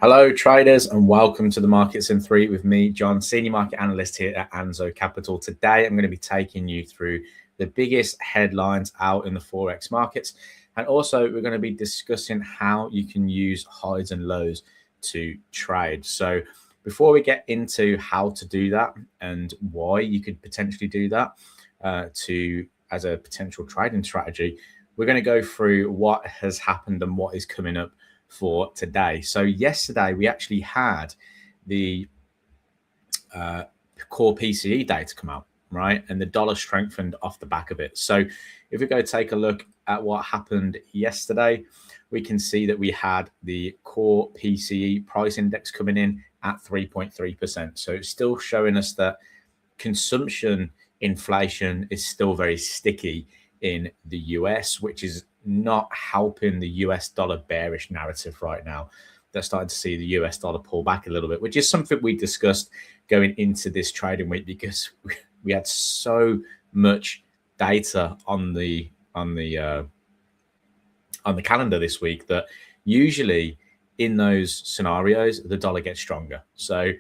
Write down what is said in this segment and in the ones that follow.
Hello, traders, and welcome to the Markets in Three with me, John, Senior Market Analyst here at Anzo Capital. Today, I'm going to be taking you through the biggest headlines out in the Forex markets. And also, we're going to be discussing how you can use highs and lows to trade. So, before we get into how to do that and why you could potentially do that as a potential trading strategy, we're going to go through what has happened and what is coming up for today. So yesterday we actually had the core PCE data come out, right? And the dollar strengthened off the back of it. So if we go take a look at what happened yesterday, we can see that we had the core PCE price index coming in at 3.3%. So it's still showing us that consumption inflation is still very sticky in the US, which is not helping the US dollar bearish narrative right now. They're starting to see the US dollar pull back a little bit, which is something we discussed going into this trading week because we had so much data on the calendar this week that usually in those scenarios the dollar gets stronger. So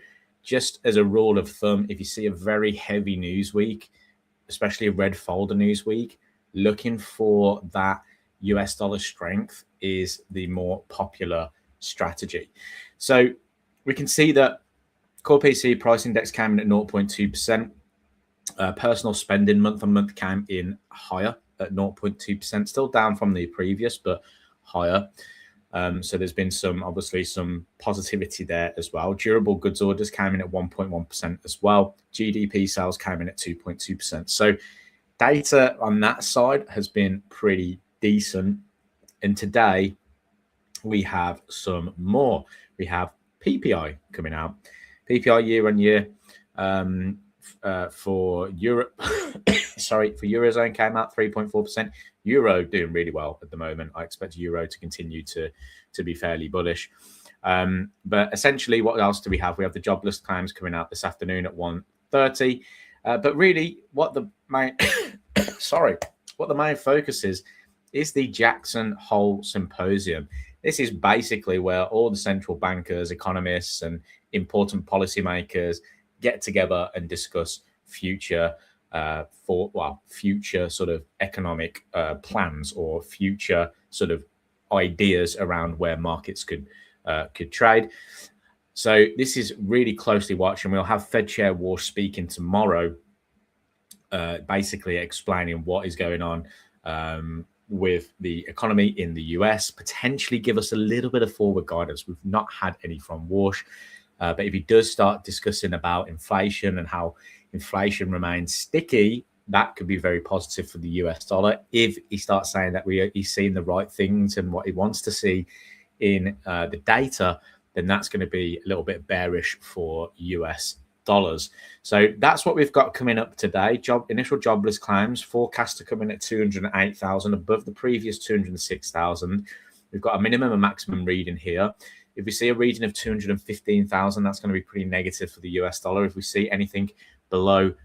just as a rule of thumb, if you see a very heavy news week, especially a red folder news week, looking for that US dollar strength is the more popular strategy. So we can see that core PCE price index came in at 0.2%. Personal spending month on month came in higher at 0.2%, still down from the previous, but higher. So there's been obviously some positivity there as well. Durable goods orders came in at 1.1% as well. GDP sales came in at 2.2%. So data on that side has been pretty decent. And today we have some more. We have PPI coming out. PPI year on year for Europe, for Eurozone came out 3.4%. Euro doing really well at the moment. I expect Euro to continue to be fairly bullish. But essentially, what else do we have? We have the jobless claims coming out this afternoon at 1:30. But really, what the main focus is the Jackson Hole Symposium. This is basically where all the central bankers, economists, and important policymakers get together and discuss future sort of economic plans or future sort of ideas around where markets could trade. So this is really closely watched, and we'll have Fed Chair Walsh speaking tomorrow, basically explaining what is going on with the economy in the US, potentially give us a little bit of forward guidance. We've not had any from Walsh. But if he does start discussing about inflation and how inflation remains sticky, that could be very positive for the US dollar. If he starts saying that he's seeing the right things and what he wants to see in the data, then that's going to be a little bit bearish for US dollars. So that's what we've got coming up today. Initial jobless claims forecast to come in at 208,000, above the previous 206,000. We've got a minimum and maximum reading here. If we see a reading of 215,000, that's going to be pretty negative for the US dollar. If we see anything below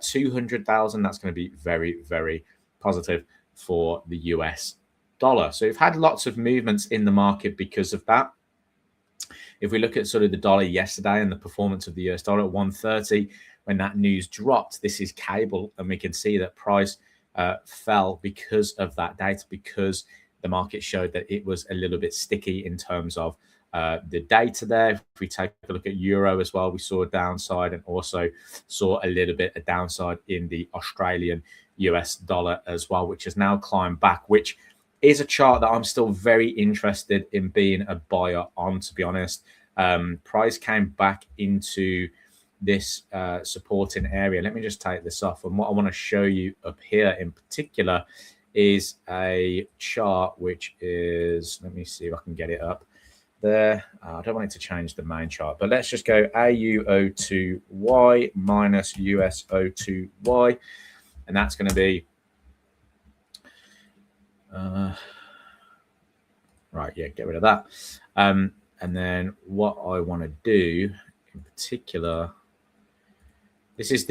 200,000, that's going to be very, very positive for the US dollar. So we've had lots of movements in the market because of that. If we look at sort of the dollar yesterday and the performance of the US dollar at 130, when that news dropped, this is cable, and we can see that price fell because of that data, because the market showed that it was a little bit sticky in terms of the data there. If we take a look at Euro as well, we saw a downside and also saw a little bit of downside in the Australian US dollar as well, which has now climbed back, which is a chart that I'm still very interested in being a buyer on, to be honest. Price came back into this supporting area. Let me just take this off. And what I want to show you up here in particular is a chart which is, let me see if I can get it up there. I don't want it to change the main chart, but let's just go AUO2Y minus USO2Y, and that's going to be right. Yeah, get rid of that. And then what I want to do in particular, this is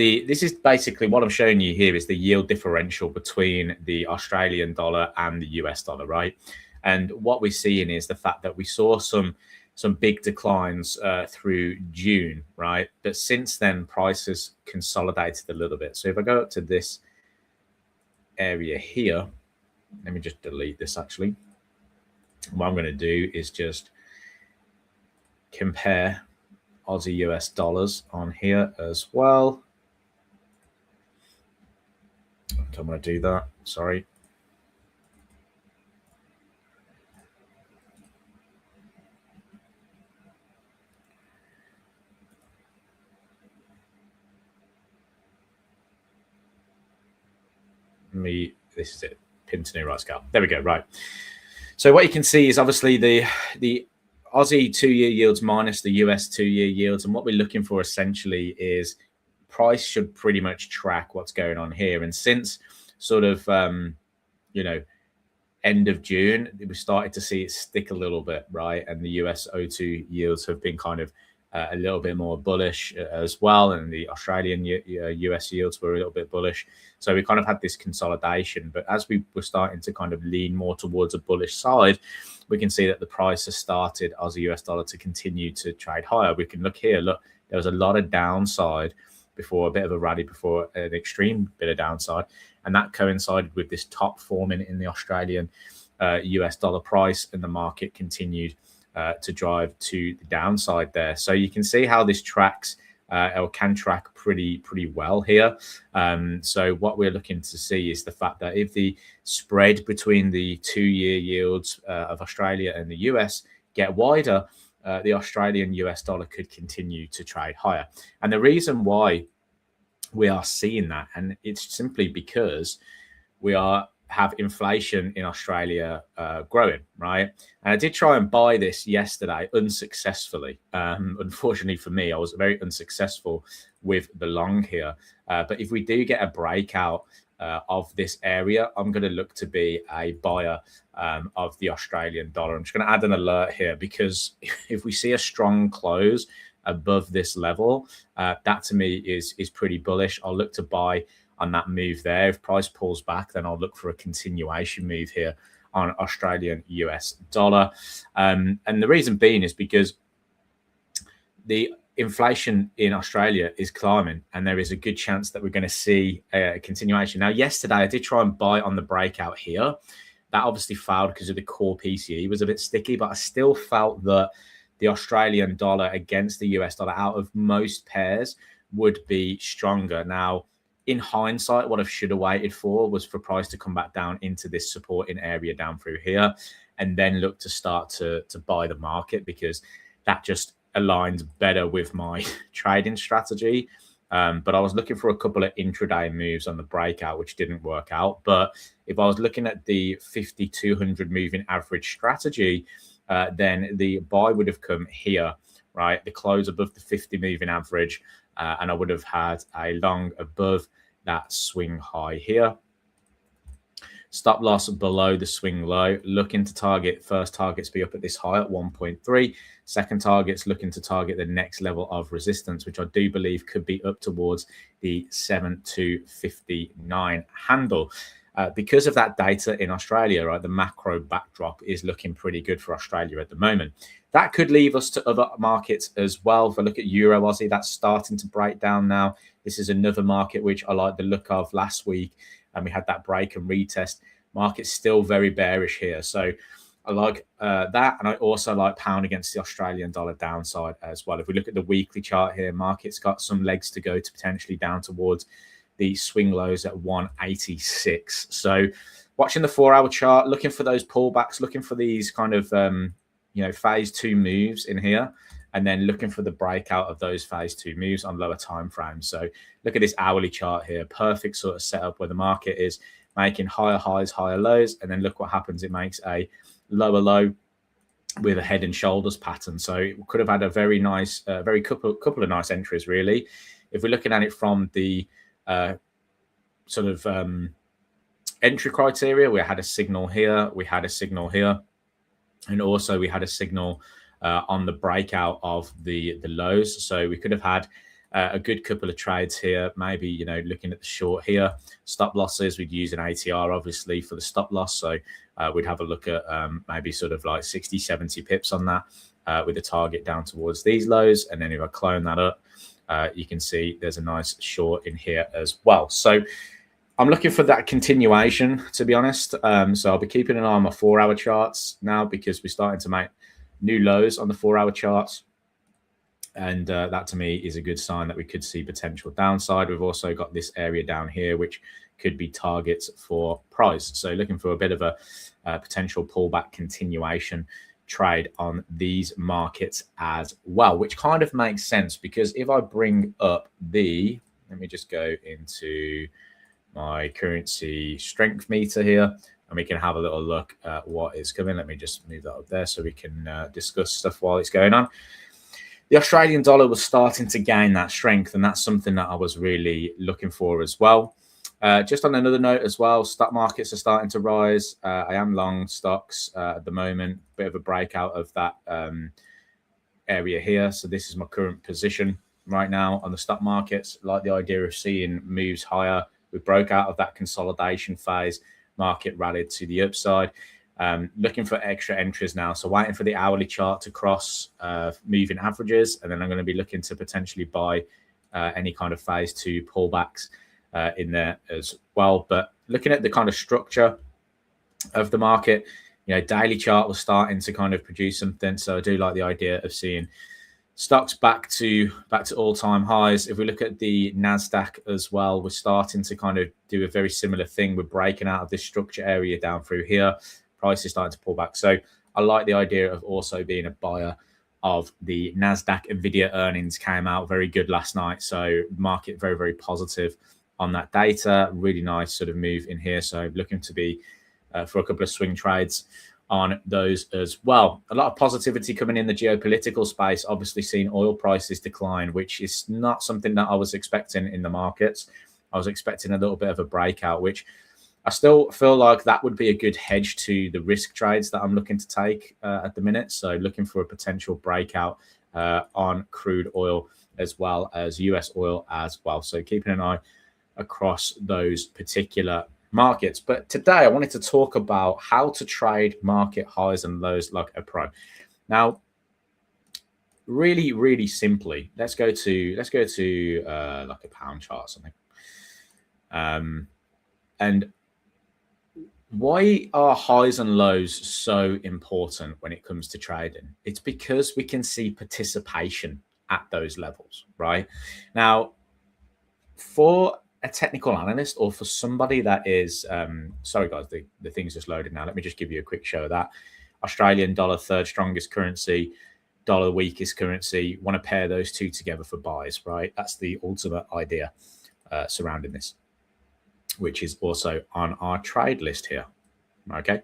basically what I'm showing you here is the yield differential between the Australian dollar and the US dollar, right? And what we're seeing is the fact that we saw some some big declines through June, right? But since then, prices consolidated a little bit. So if I go up to this area here, let me just delete this actually. What I'm going to do is just compare Aussie US dollars on here as well. Don't want to do that. Sorry. This is it. Pin to new right scale. There we go. Right. So what you can see is obviously the Aussie 2-year yields minus the US 2-year yields, and what we're looking for essentially is price should pretty much track what's going on here. And since sort of end of June, we started to see it stick a little bit, right? And the US O2 yields have been kind of a little bit more bullish as well, and the Australian US yields were a little bit bullish. So we kind of had this consolidation, but as we were starting to kind of lean more towards a bullish side, we can see that the price has started Aussie US dollar to continue to trade higher. We can look here, look, there was a lot of downside before, a bit of a rally before an extreme bit of downside, and that coincided with this top forming in the Australian US dollar price, and the market continued to drive to the downside there. So you can see how this tracks or can track pretty well here. So what we're looking to see is the fact that if the spread between the 2-year yields of Australia and the US get wider, the Australian US dollar could continue to trade higher. And the reason why we are seeing that, and it's simply because we have inflation in Australia growing, right? And I did try and buy this yesterday unsuccessfully. Unfortunately for me, I was very unsuccessful with the long here. But if we do get a breakout of this area, I'm going to look to be a buyer of the Australian dollar. I'm just going to add an alert here, because if we see a strong close above this level, that to me is pretty bullish. I'll look to buy on that move there. If price pulls back, then I'll look for a continuation move here on Australian US dollar. And the reason being is because the inflation in Australia is climbing, and there is a good chance that we're going to see a continuation. Now, yesterday I did try and buy on the breakout here. That obviously failed because of the core PCE was a bit sticky, but I still felt that the Australian dollar against the US dollar out of most pairs would be stronger. Now, in hindsight, what I should have waited for was for price to come back down into this supporting area down through here, and then look to start to buy the market, because that just aligns better with my trading strategy. But I was looking for a couple of intraday moves on the breakout, which didn't work out. But if I was looking at the 5,200 moving average strategy, then the buy would have come here, right? The close above the 50 moving average, and I would have had a long above that swing high here. Stop loss below the swing low. Looking to target first targets be up at this high at 1.3. Second targets looking to target the next level of resistance, which I do believe could be up towards the 7,259 handle. Because of that data in Australia, right, the macro backdrop is looking pretty good for Australia at the moment. That could leave us to other markets as well. If I look at Euro Aussie, that's starting to break down now. This is another market which I like the look of last week, and we had that break and retest. Market's still very bearish here. So I like that, and I also like pound against the Australian dollar downside as well. If we look at the weekly chart here, market's got some legs to go to potentially down towards the swing lows at 186. So watching the 4-hour chart, looking for those pullbacks, looking for these kind of phase 2 moves in here, and then looking for the breakout of those phase 2 moves on lower time frames. So look at this hourly chart here, perfect sort of setup where the market is making higher highs, higher lows, and then look what happens. It makes a lower low with a head and shoulders pattern. So it could have had a very nice, couple of nice entries really. If we're looking at it from the entry criteria, we had a signal here, we had a signal here, and also we had a signal on the breakout of the lows. So we could have had a good couple of trades here, maybe, looking at the short here. Stop losses, we'd use an ATR obviously for the stop loss. So we'd have a look at maybe sort of like 60, 70 pips on that. with the target down towards these lows. And then if I clone that up, you can see there's a nice short in here as well. So I'm looking for that continuation, to be honest. So I'll be keeping an eye on my 4-hour charts now, because we're starting to make new lows on the 4-hour charts. And that to me is a good sign that we could see potential downside. We've also got this area down here, which could be targets for price. So looking for a bit of a potential pullback continuation trade on these markets as well, which kind of makes sense, because if I bring up let me just go into my currency strength meter here, and we can have a little look at what is coming. Let me just move that up there so we can discuss stuff while it's going on. The Australian dollar was starting to gain that strength, and that's something that I was really looking for as well. Just on another note as well, stock markets are starting to rise. I am long stocks at the moment, bit of a breakout of that area here. So this is my current position right now on the stock markets. Like the idea of seeing moves higher. We broke out of that consolidation phase, market rallied to the upside. Looking for extra entries now. So waiting for the hourly chart to cross moving averages, and then I'm going to be looking to potentially buy any kind of phase 2 pullbacks in there as well. But looking at the kind of structure of the market, daily chart was starting to kind of produce something. So I do like the idea of seeing stocks back to all-time highs. If we look at the NASDAQ as well, we're starting to kind of do a very similar thing. We're breaking out of this structure area down through here. Price is starting to pull back. So I like the idea of also being a buyer of the NASDAQ. Nvidia earnings came out very good last night. So market very, very positive on that data. Really nice sort of move in here. So looking to be for a couple of swing trades on those as well. A lot of positivity coming in the geopolitical space. Obviously seeing oil prices decline, which is not something that I was expecting in the markets. I was expecting a little bit of a breakout, which I still feel like that would be a good hedge to the risk trades that I'm looking to take at the minute. So looking for a potential breakout on crude oil as well as US oil as well. So keeping an eye across those particular markets. But today I wanted to talk about how to trade market highs and lows like a pro. Now, really, really simply, let's go to like a pound chart or something. And why are highs and lows so important when it comes to trading? It's because we can see participation at those levels, right? Now, for a technical analyst or for somebody that is, sorry guys, the thing's just loaded now. Let me just give you a quick show of that. Australian dollar, third strongest currency, dollar weakest currency. Want to pair those two together for buys, right? That's the ultimate idea surrounding this, which is also on our trade list here. Okay.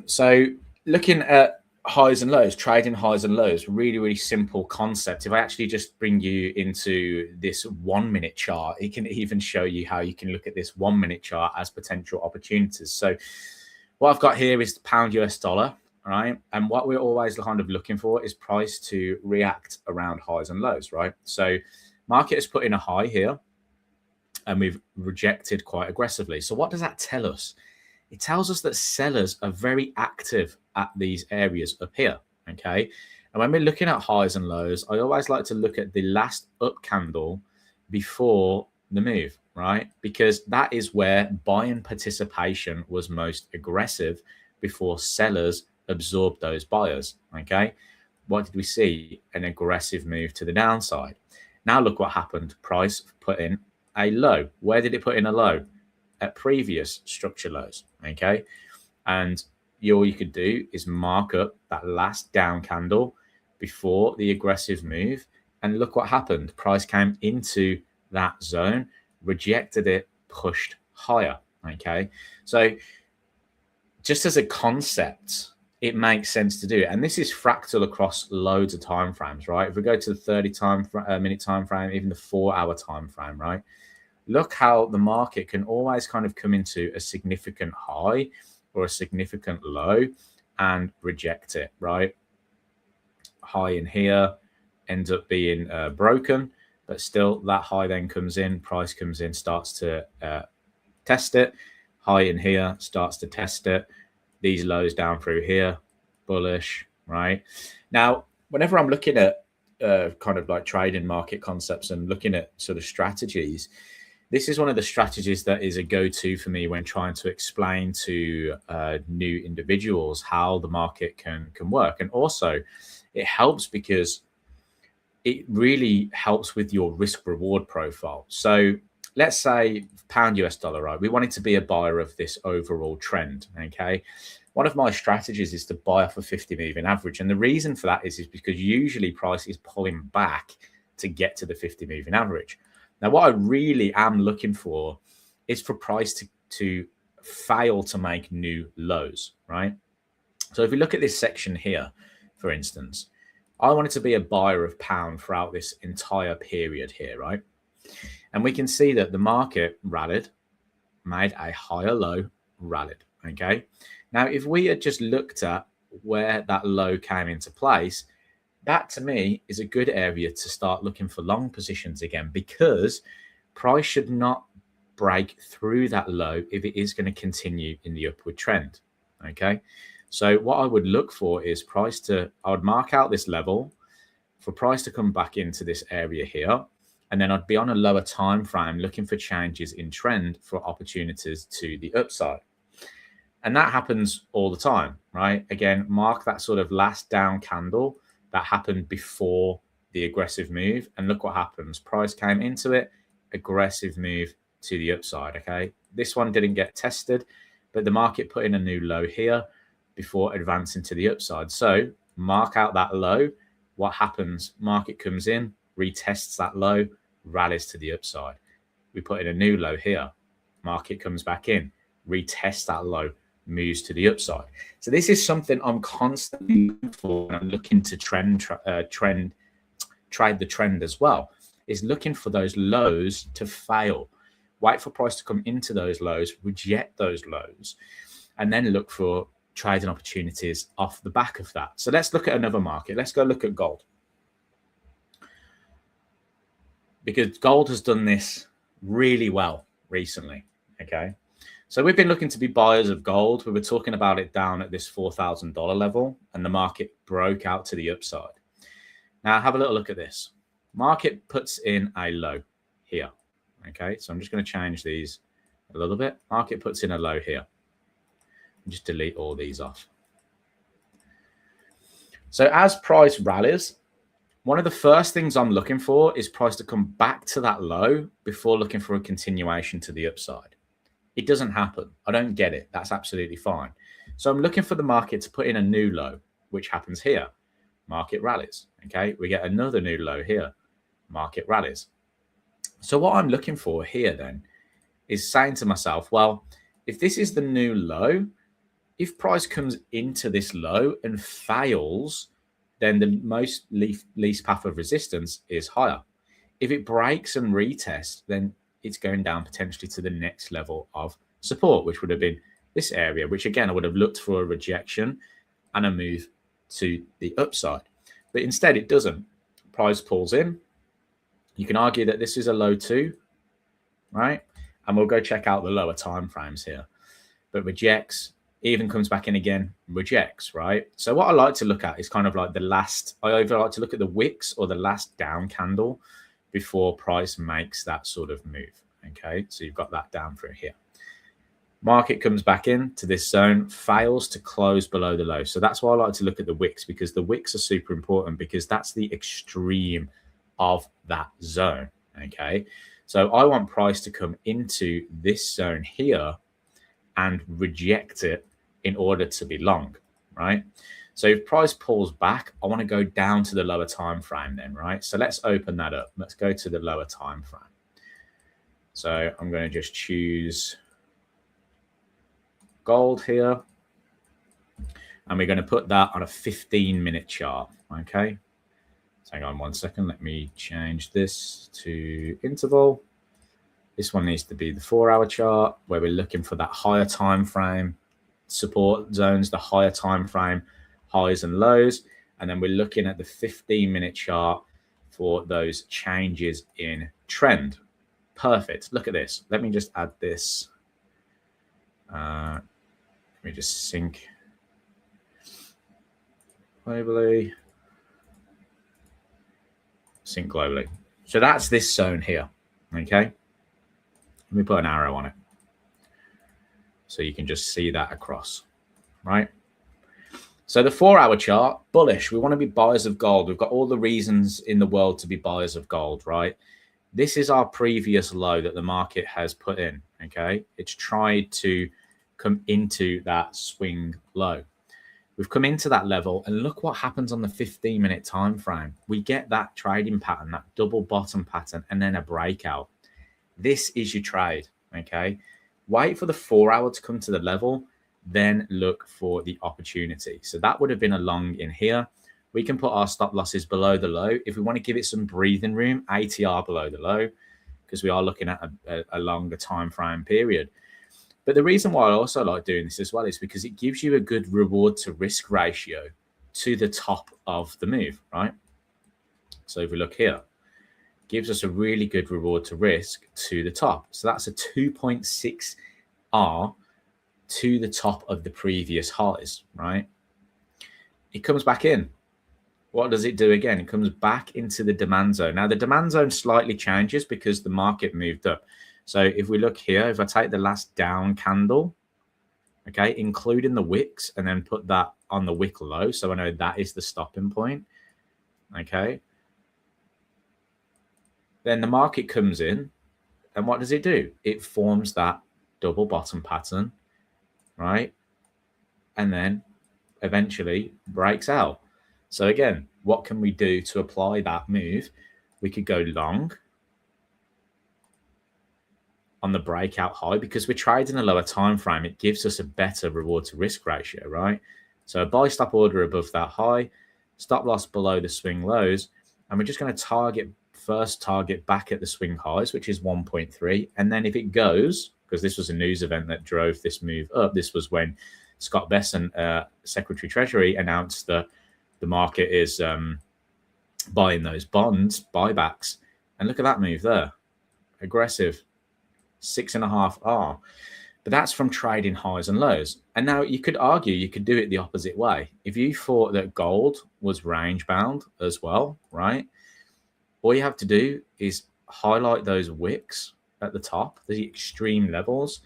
So looking at highs and lows, trading highs and lows, really, really simple concept. If I actually just bring you into this 1 minute chart, it can even show you how you can look at this 1 minute chart as potential opportunities. So what I've got here is the pound US dollar, right? And what we're always kind of looking for is price to react around highs and lows, right? So market has put in a high here and we've rejected quite aggressively. So what does that tell us? It tells us that sellers are very active at these areas up here, okay? And when we're looking at highs and lows, I always like to look at the last up candle before the move, right? Because that is where buying participation was most aggressive before sellers absorbed those buyers, okay? What did we see? An aggressive move to the downside. Now look what happened. Price put in a low. Where did it put in a low? At previous structure lows, okay? And all you could do is mark up that last down candle before the aggressive move, and look what happened. Price came into that zone, rejected it, pushed higher, okay? So just as a concept, it makes sense to do it. And this is fractal across loads of time frames, right? If we go to the 30-minute time frame, even the 4-hour time frame, right? Look how the market can always kind of come into a significant high or a significant low and reject it, right? High in here ends up being broken, but still that high then comes in, price comes in, starts to test it. High in here starts to test it. These lows down through here, bullish, right? Now, whenever I'm looking at kind of like trading market concepts and looking at sort of strategies, this is one of the strategies that is a go-to for me when trying to explain to new individuals how the market can work. And also it helps because it really helps with your risk reward profile. So let's say pound US dollar, right? We want it to be a buyer of this overall trend. Okay. One of my strategies is to buy off a 50 moving average. And the reason for that is because usually price is pulling back to get to the 50 moving average. Now, what I really am looking for is for price to fail to make new lows, right? So if we look at this section here, for instance, I wanted to be a buyer of pound throughout this entire period here, right? And we can see that the market rallied, made a higher low, rallied, okay? Now, if we had just looked at where that low came into place, that to me is a good area to start looking for long positions again, because price should not break through that low if it is going to continue in the upward trend, okay? So what I would look for is I would mark out this level for price to come back into this area here. And then I'd be on a lower time frame looking for changes in trend for opportunities to the upside. And that happens all the time, right? Again, mark that sort of last down candle that happened before the aggressive move. And look what happens. Price came into it, aggressive move to the upside, okay? This one didn't get tested, but the market put in a new low here before advancing to the upside. So mark out that low. What happens? Market comes in, retests that low, rallies to the upside. We put in a new low here. Market comes back in, retests that low, moves to the upside. So this is something I'm constantly looking for when I'm looking to trade the trend as well, is looking for those lows to fail. Wait for price to come into those lows, reject those lows, and then look for trading opportunities off the back of that. So let's look at another market. Let's go look at gold, because gold has done this really well recently. Okay. So we've been looking to be buyers of gold. We were talking about it down at this $4,000 level, and the market broke out to the upside. Now have a little look at this. Market puts in a low here. Okay. So I'm just going to change these a little bit. Market puts in a low here. Just delete all these off. So as price rallies, one of the first things I'm looking for is price to come back to that low before looking for a continuation to the upside. It doesn't happen. I don't get it. That's absolutely fine. So I'm looking for the market to put in a new low, which happens here. Market rallies. Okay. We get another new low here. Market rallies. So what I'm looking for here then is saying to myself, well, if this is the new low, if price comes into this low and fails, then the least path of resistance is higher. If it breaks and retests, then it's going down potentially to the next level of support, which would have been this area, which again, I would have looked for a rejection and a move to the upside. But instead it doesn't. Price pulls in. You can argue that this is a low too, right? And we'll go check out the lower time frames here. But rejects, even comes back in again, rejects, right? So what I like to look at is kind of like I either like to look at the wicks or the last down candle before price makes that sort of move. Okay, so you've got that down through here. Market comes back in to this zone, fails to close below the low. So that's why I like to look at the wicks, because the wicks are super important, because that's the extreme of that zone. Okay, so I want price to come into this zone here and reject it in order to be long, right? So if price pulls back, I want to go down to the lower time frame then, right? So let's open that up. Let's go to the lower time frame. So I'm going to just choose gold here, and we're going to put that on a 15-minute chart. Okay. So hang on 1 second. Let me change this to interval. This one needs to be the 4-hour chart, where we're looking for that higher time frame support zones, the higher time frame highs and lows, and then we're looking at the 15-minute chart for those changes in trend. Perfect. Look at this. Let me just add this. Let me just sync. globally, sync globally. So that's this zone here, okay? Let me put an arrow on it so you can just see that across, right? So the 4-hour chart, bullish. We want to be buyers of gold. We've got all the reasons in the world to be buyers of gold, right? This is our previous low that the market has put in, okay? It's tried to come into that swing low. We've come into that level, and look what happens on the 15-minute time frame. We get that trading pattern, that double bottom pattern, and then a breakout. This is your trade, okay? Wait for the 4-hour to come to the level, then look for the opportunity. So that would have been a long in here. We can put our stop losses below the low. If we want to give it some breathing room, ATR below the low, because we are looking at a longer time frame period. But the reason why I also like doing this as well is because it gives you a good reward to risk ratio to the top of the move, right? So if we look here, gives us a really good reward to risk to the top. So that's a 2.6 R to the top of the previous highs, right? It comes back in. What does it do again? It comes back into the demand zone. Now, the demand zone slightly changes because the market moved up. So if we look here, if I take the last down candle, okay, including the wicks, and then put that on the wick low, so I know that is the stopping point, okay, then the market comes in, and what does it do? It forms that double bottom pattern, right? And then eventually breaks out. So again, what can we do to apply that move? We could go long on the breakout high because we're trading a lower time frame. It gives us a better reward to risk ratio, right? So a buy stop order above that high, stop loss below the swing lows, and we're just going to target back at the swing highs, which is 1.3. And then if it goes, because this was a news event that drove this move up, this was when Scott Bessent, Secretary Treasury, announced that the market is buying those bonds, buybacks. And look at that move there. Aggressive. 6.5 R. But that's from trading highs and lows. And now you could argue you could do it the opposite way. If you thought that gold was range bound as well, right? All you have to do is highlight those wicks at the top, the extreme levels.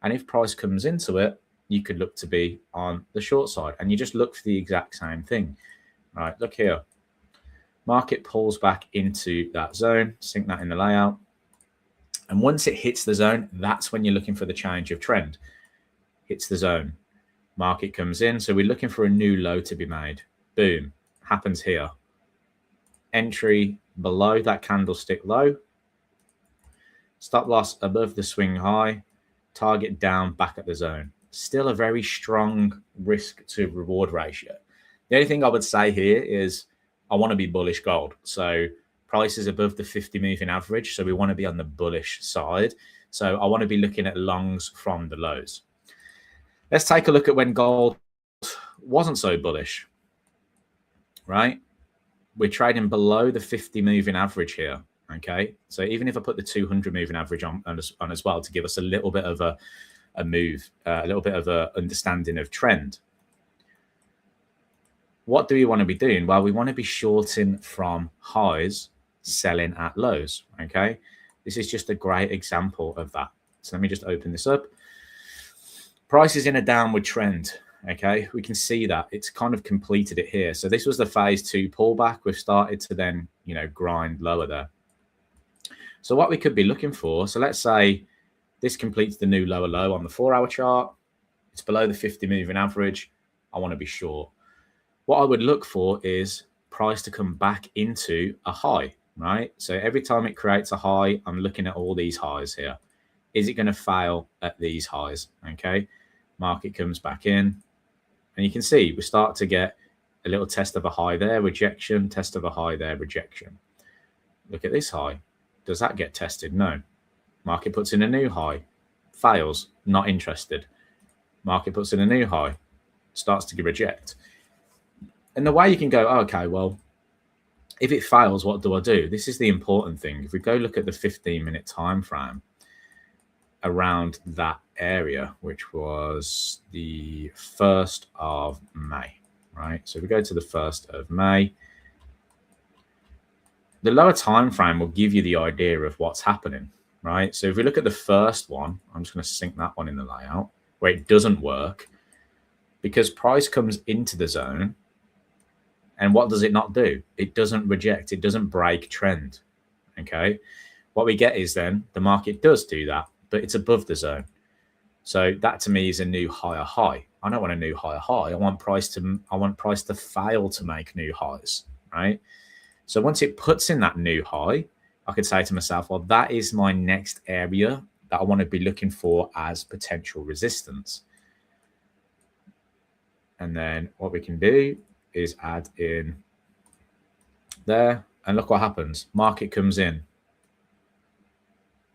And if price comes into it, you could look to be on the short side. And you just look for the exact same thing. Right, look here. Market pulls back into that zone, sync that in the layout. And once it hits the zone, that's when you're looking for the change of trend. Hits the zone. Market comes in. So we're looking for a new low to be made. Boom. Happens here. Entry below that candlestick low. Stop loss above the swing high. Target down back at the zone. Still a very strong risk to reward ratio. The only thing I would say here is I want to be bullish gold. So price is above the 50 moving average. So we want to be on the bullish side. So I want to be looking at longs from the lows. Let's take a look at when gold wasn't so bullish, right? We're trading below the 50 moving average here. Okay. So even if I put the 200 moving average on as well to give us a little bit of a move, a little bit of a understanding of trend. What do we want to be doing? Well, we want to be shorting from highs, selling at lows. Okay. This is just a great example of that. So let me just open this up. Price is in a downward trend. Okay. We can see that it's kind of completed it here. So this was the phase 2 pullback. We've started to then, grind lower there. So what we could be looking for, so let's say this completes the new lower low on the 4-hour chart. It's below the 50 moving average. I want to be short. What I would look for is price to come back into a high, right? So every time it creates a high, I'm looking at all these highs here. Is it going to fail at these highs? Okay. Market comes back in and you can see we start to get a little test of a high there, rejection, test of a high there, rejection. Look at this high. Does that get tested? No. Market puts in a new high, fails, not interested. Market puts in a new high, starts to reject. And the way you can go, okay, well, if it fails, what do I do? This is the important thing. If we go look at the 15-minute time frame around that area, which was the 1st of May. right? So we go to the 1st of May. The lower time frame will give you the idea of what's happening, right? So if we look at the first one, I'm just going to sync that one in the layout where it doesn't work because price comes into the zone. And what does it not do? It doesn't reject. It doesn't break trend. Okay. What we get is then the market does do that, but it's above the zone. So that to me is a new higher high. I don't want a new higher high. I want price to fail to make new highs, right? So once it puts in that new high, I could say to myself, well, that is my next area that I want to be looking for as potential resistance. And then what we can do is add in there, and look what happens. Market comes in,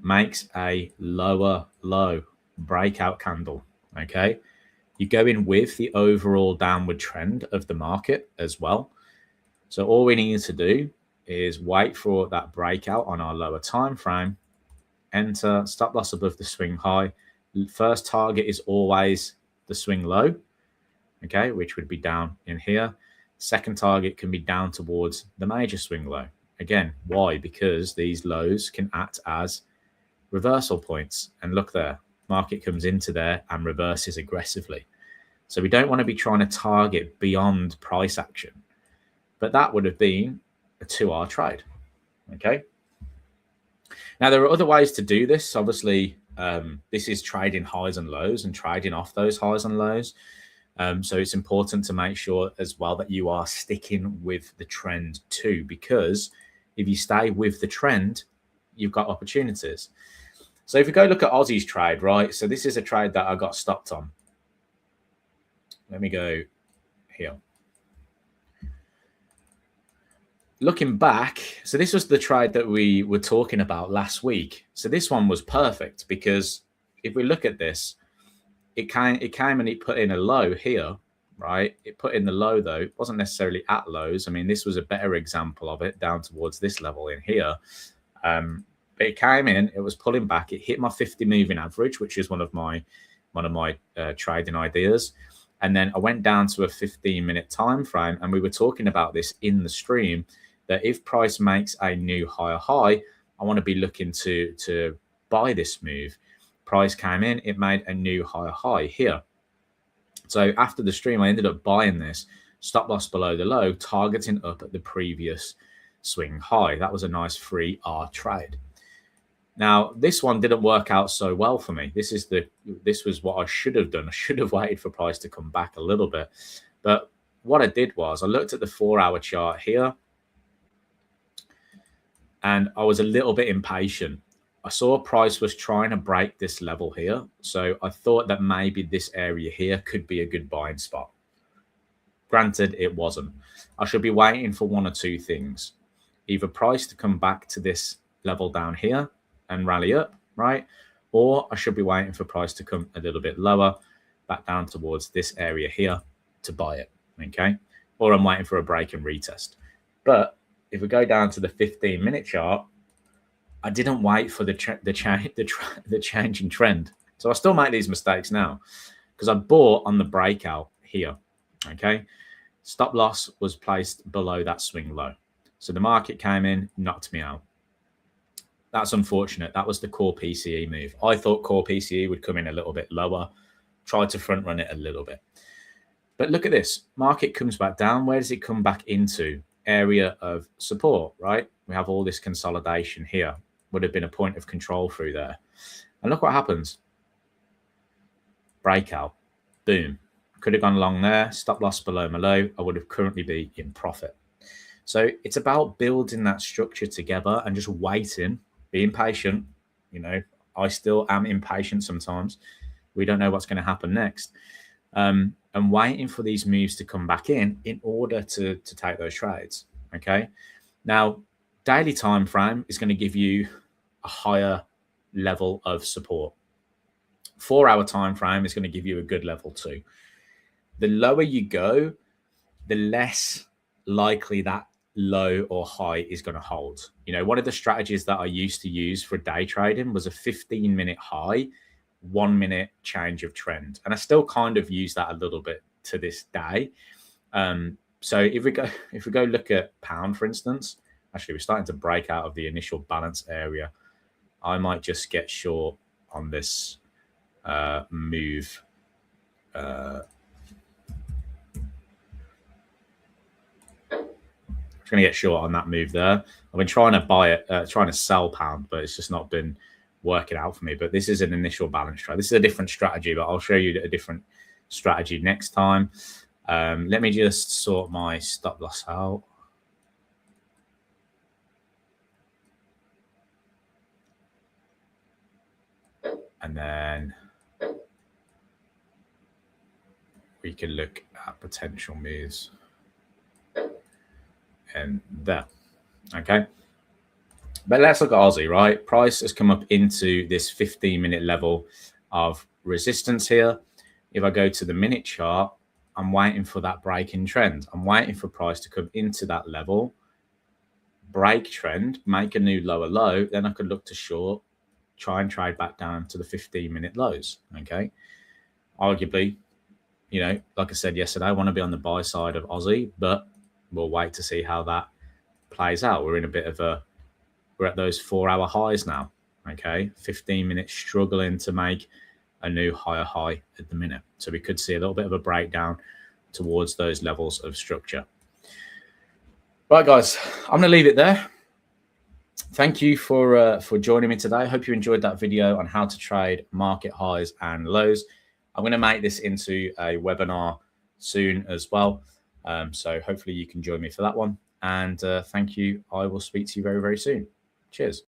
makes a lower low breakout candle. Okay, you go in with the overall downward trend of the market as well. So all we need to do is wait for that breakout on our lower time frame, enter, stop loss above the swing high. First target is always the swing low, okay, which would be down in here. Second target can be down towards the major swing low. Again, why? Because these lows can act as reversal points. And look there, market comes into there and reverses aggressively. So we don't want to be trying to target beyond price action. But that would have been a 2-hour trade. Okay. Now, there are other ways to do this. Obviously, this is trading highs and lows and trading off those highs and lows. So it's important to make sure as well that you are sticking with the trend too, because if you stay with the trend, you've got opportunities. So if we go look at Aussie's trade, right? So this is a trade that I got stopped on. Let me go here. Looking back, so this was the trade that we were talking about last week. So this one was perfect because if we look at this, it came and it put in a low here, right? It put in the low though. It wasn't necessarily at lows. I mean, this was a better example of it down towards this level in here. But it came in, it was pulling back. It hit my 50 moving average, which is one of my trading ideas. And then I went down to a 15-minute time frame, and we were talking about this in the stream that if price makes a new higher high, I want to be looking to buy this move. Price came in, it made a new higher high here. So after the stream, I ended up buying this, stop loss below the low, targeting up at the previous swing high. That was a nice 3R trade. Now, this one didn't work out so well for me. This was what I should have done. I should have waited for price to come back a little bit. But what I did was I looked at the 4-hour chart here, and I was a little bit impatient. I saw price was trying to break this level here. So I thought that maybe this area here could be a good buying spot. Granted, it wasn't. I should be waiting for one or two things. Either price to come back to this level down here and rally up, right? Or I should be waiting for price to come a little bit lower, back down towards this area here to buy it, okay? Or I'm waiting for a break and retest. But if we go down to the 15-minute chart, I didn't wait for the change in trend. So I still make these mistakes now because I bought on the breakout here, okay? Stop loss was placed below that swing low. So the market came in, knocked me out. That's unfortunate. That was the core PCE move. I thought core PCE would come in a little bit lower, tried to front run it a little bit. But look at this. Market comes back down. Where does it come back into? Area of support, right? We have all this consolidation here. Would have been a point of control through there. And look what happens. Breakout. Boom. Could have gone long there. Stop loss below my low. I would have currently be in profit. So it's about building that structure together and just waiting, being patient. You know, I still am impatient sometimes. We don't know what's going to happen next. And waiting for these moves to come back in order to take those trades. Okay. Now, daily time frame is going to give you a higher level of support. 4-hour time frame is going to give you a good level too. The lower you go, the less likely that low or high is going to hold. You know, one of the strategies that I used to use for day trading was a 15-minute high, 1 minute change of trend. And I still kind of use that a little bit to this day. So if we go look at pound, for instance, actually we're starting to break out of the initial balance area. I might just get short on this move. I'm going to get short on that move there. I've been trying to buy it, trying to sell pound, but it's just not been working out for me. But this is an initial balance trade. This is a different strategy, but I'll show you a different strategy next time. Let me just sort my stop loss out. And then we can look at potential moves. And there. Okay. But let's look at Aussie, right? Price has come up into this 15-minute level of resistance here. If I go to the minute chart, I'm waiting for that break in trend. I'm waiting for price to come into that level, break trend, make a new lower low. Then I could look to short, try and trade back down to the 15-minute lows. Okay. Arguably, you know, like I said yesterday, I want to be on the buy side of Aussie, but we'll wait to see how that plays out. We're in a bit of a, we're at those 4-hour highs now. Okay. 15 minutes struggling to make a new higher high at the minute. So we could see a little bit of a breakdown towards those levels of structure. Right, guys, I'm going to leave it there. Thank you for joining me today. I hope you enjoyed that video on how to trade market highs and lows. I'm going to make this into a webinar soon as well. So hopefully you can join me for that one. And thank you. I will speak to you very, very soon. Cheers.